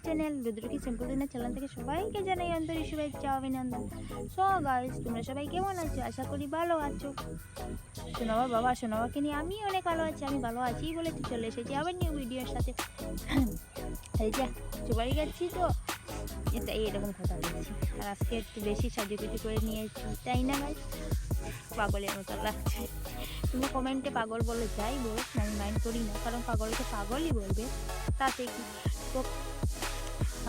Channel রুদ্রকি simple দিনের channel থেকে সবাইকে জানাই আন্তরিক শুভেচ্ছা অভিনন্দন। সো গাইস, তোমরা সবাই কেমন আছো? আশা করি ভালো আছো। সোনাবার বাবা সোনাবাকে নিয়ে আমি অনেক ভালো আছি। আমি ভালো আছি বলে তো চলে এসেছি আবার নিউ ভিডিওর সাথে। এই যে সবাই যাচ্ছি তো এটা এইরকম কথা বলছি। আর আজকে একটু বেশি সাজুগুজু করে নিয়েছি, তাই না গাইস? পাগলের মতো লাগছে। তোমরা কমেন্টে পাগল বলে যাই বল, আমি মাইন্ড করি না, কারণ পাগলকে পাগলই বলবে, তাতে কি। তো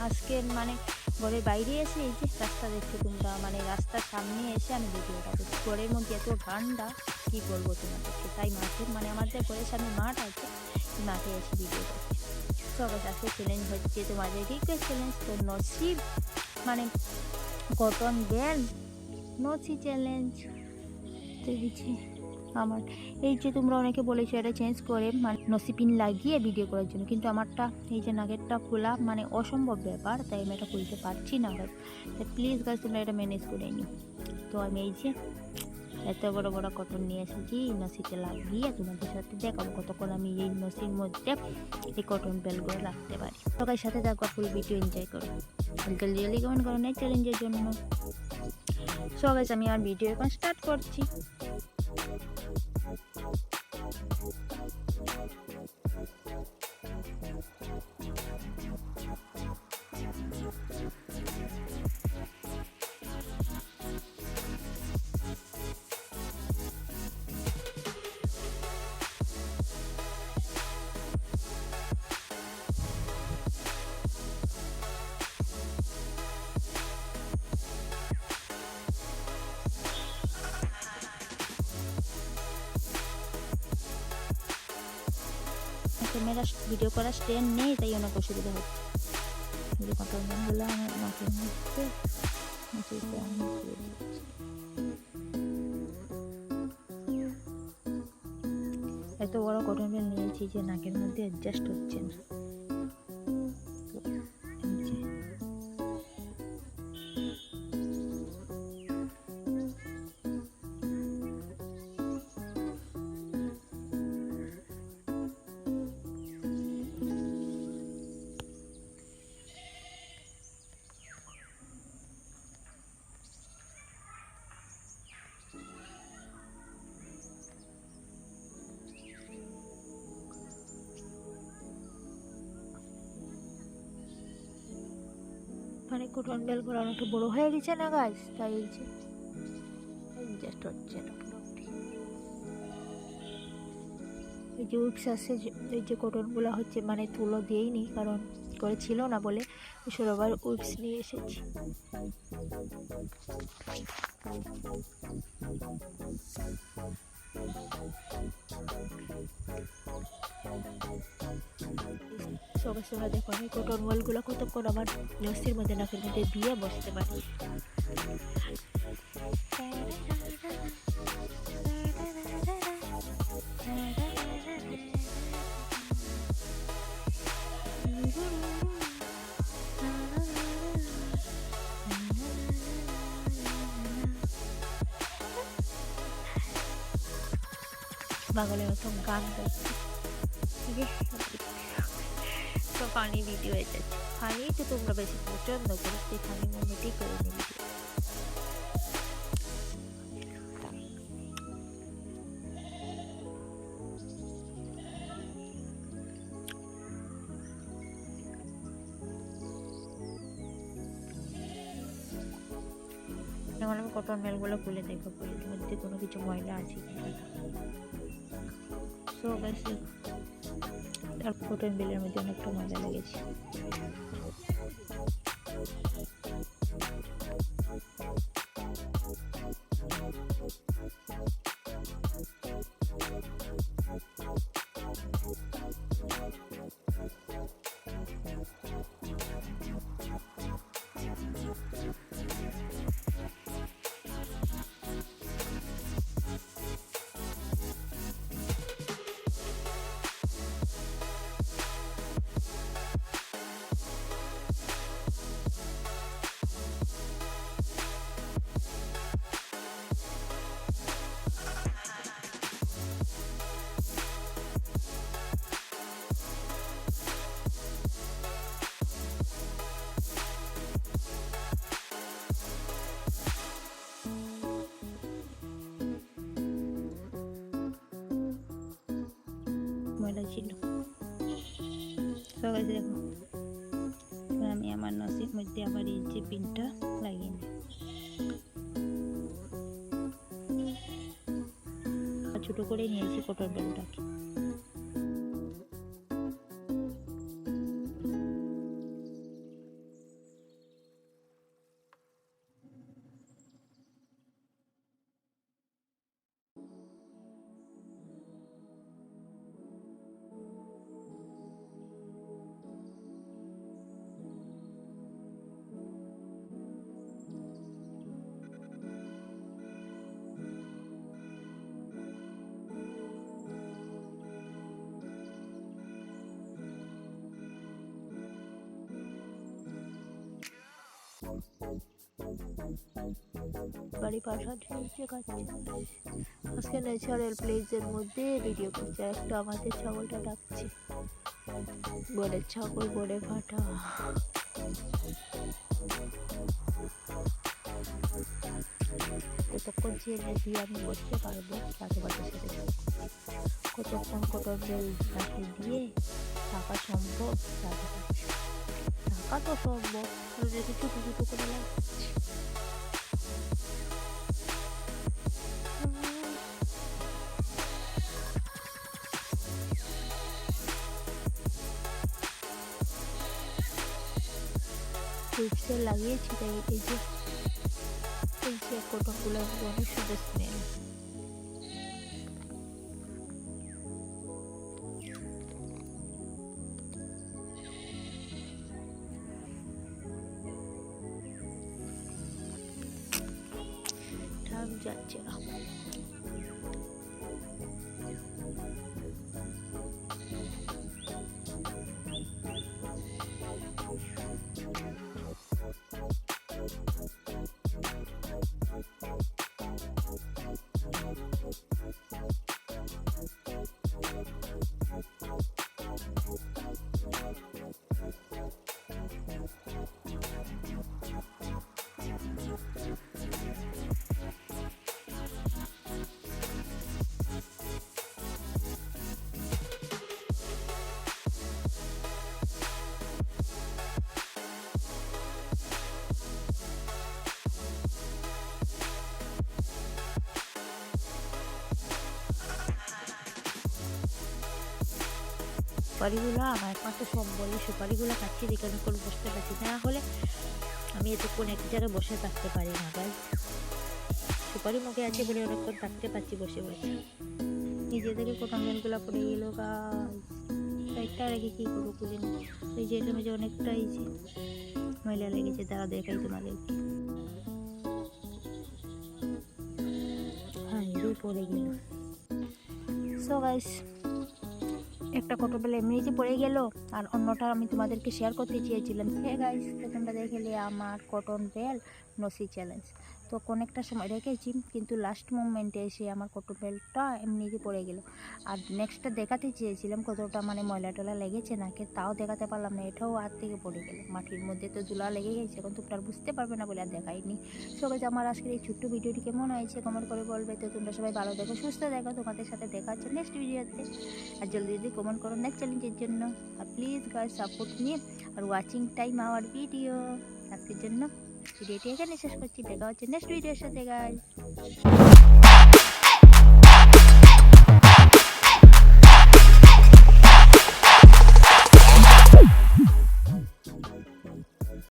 আজকে মানে ঘরের বাইরে এসে এই যে রাস্তা দেখছো তোমরা, মানে রাস্তার সামনে এসে আমি ভিডিওটা করছি। ঘরের মধ্যে এত ঠান্ডা কি বলবো তোমাদেরকে, তাই মাঠে মানে আমাদের ঘরের সামনে মাঠ আছে, মাঠে এসে ভিডিও করছি। সবাই আজকে চ্যালেঞ্জ হচ্ছে তোমাদের রিকোয়েস্ট চ্যালেঞ্জ, তো নসিব মানে কটন বেল নসি চ্যালেঞ্জ। তো এই যে আমার এই যে তোমরা অনেকে বলেছো এটা চেঞ্জ করে মানে নসিপিন লাগিয়ে ভিডিও করার জন্য, কিন্তু আমারটা এই যে নাগেরটা খোলা মানে অসম্ভব ব্যাপার, তাই আমি এটা খুলতে পারছি না গাছ। তাই প্লিজ গাছ তোমরা এটা ম্যানেজ করে নিও। তো আমি এই যে এত বড় বড় কটন নিয়ে এসেছি, নসিতে লাগিয়ে তোমাদের সাথে দেখাবো কতক্ষণ আমি এই নসির মধ্যে এই কটন বেলগুলো রাখতে পারি। সবাই সাথে থাকো, ফুল ভিডিও এনজয় করো। জলদি কমেন্ট করো নেক্সট চ্যালেঞ্জের জন্য। সো গাইস, আমি আমার ভিডিও এখন স্টার্ট করছি। ক্যামেরা ভিডিও করার স্ট্যান্ড নেই, তাই অনেক অসুবিধা হচ্ছে। যে কটন বেলগুলো আমার মাথার মধ্যে এত বড় কটন বেল নিয়েছি যে নাকের মধ্যে অ্যাডজাস্ট হচ্ছে না। মানে কটন বেলগুলো অনেকটা বড় হয়ে গেছে না গাছ, তাই এই যে অ্যাডজাস্ট হচ্ছে না পুরোপুরি। এই যে উইক্স আছে, এই যে কটনগুলো হচ্ছে মানে তুলো দিয়েইনি, কারণ করে ছিল না বলে সরবার উইক্স নিয়ে এসেছি। সবার সঙ্গে দেখো আমি কটন ওয়ালগুলো কতক্ষণ আমার লস্যির মধ্যে নাকের মধ্যে দিয়ে বসতে পারি। পাগলের মতো গান গাইছি। তো ফানি ভিডিও হয়ে যাচ্ছে। ফানি তো তোমরা বেশি পছন্দ করো, সেই ফানি মোমেন্টই করে নি ভিডিও। এখন আমি কটন মেলগুলো খুলে দেখো এর মধ্যে কোনো কিছু ময়লা আছে কিনা। সো গাইস, আর কটন বেলের মধ্যে অনেকটা ময়লা লেগেছে। ছিল। সবাই দেখো আমি আমার নসির মধ্যে আবার এই যে পিনটা লাগিয়ে নিই। ছোটো করে নিয়েছি কটন বেলটাকে। বাড়ি পাশা ঢুকছে খাচ্ছে। আজকে ন্যাচারাল প্লেসের মধ্যে ভিডিও করছে। একটা আমাদের ছাগলটা ডাকছে, বনের ছাগল, বনে ফাটা। কতক্ষণ চেয়ে দিয়ে আমি বসতে পারবো সাথে সাথে কতক্ষণ কটন বেল তাকে দিয়ে থাকা সম্ভব? থাকা তো সম্ভব, রেখে ছোটো ছোটো করে লাগছে। চিপসে লাগিয়েছি তাই এই যে কটনগুলো অনেক সুন্দর স্মেল। ঠাক যাচ্ছে না। সুপারিগুলো আমার একমাত্র সম্বল। সুপারিগুলো খাচ্ছি দেখে আমি কোনো বসতে পারছি না, হলে আমি এতক্ষণ এক জায়গায় বসে থাকতে পারি না গাইস। সুপারি মুখে আছে বলে অনেকক্ষণ থাকতে পারছি বসে বসে। নিজে থেকে কটন বেলগুলো পড়ে গেল গাইস। একটা রেখে কী করবো খুঁজে নি। এই যে এটা মেঝে অনেকটাই যে ময়লা লেগেছে, তারা দেখাই তোমাদেরকে। হ্যাঁ এই পড়ে গেল। সো গাইস একটা কটন বেল এমনি যে পড়ে গেল, আর অন্যটা আমি তোমাদেরকে শেয়ার করতে চেয়েছিলাম। হ্যাঁ গাইস, তোমরা দেখলে আমার কটন বেল নসি চ্যালেঞ্জ। তো অনেকটা সময় রেখেছি, কিন্তু লাস্ট মোমেন্টে এসে আমার কটন বেলটা এমনি যে পড়ে গেল। আর নেক্সটটা দেখাতে চেয়েছিলাম কতটা মানে ময়লা টলা লেগেছে নাকি, তাও দেখাতে পারলাম না। এটাও হাত থেকে পড়ে গেল। মাটির মধ্যে তো ধুলা লেগে গেছে, এখন তোমরা বুঝতে পারবে না বলে আর দেখাইনি। সবাই আমার আজকের এই ছোট্ট ভিডিওটি কেমন হয়েছে কমেন্ট করে বলবে। তো তোমরা সবাই ভালো দেখো, সুস্থ দেখো। তোমাদের সাথে দেখা হচ্ছে নেক্সট ভিডিওতে। আর জলদি জলদি কমেন্ট করো নেক্সট চ্যালেঞ্জের জন্য। আর প্লিজ গাইস সাপোর্ট মি আর ওয়াচিং টাইম আওয়ার ভিডিও। আজকের জন্য ভিডিওটি এখানে শেষ করছি। দেখা হচ্ছে নেক্সট ভিডিওর সাথে গাইস।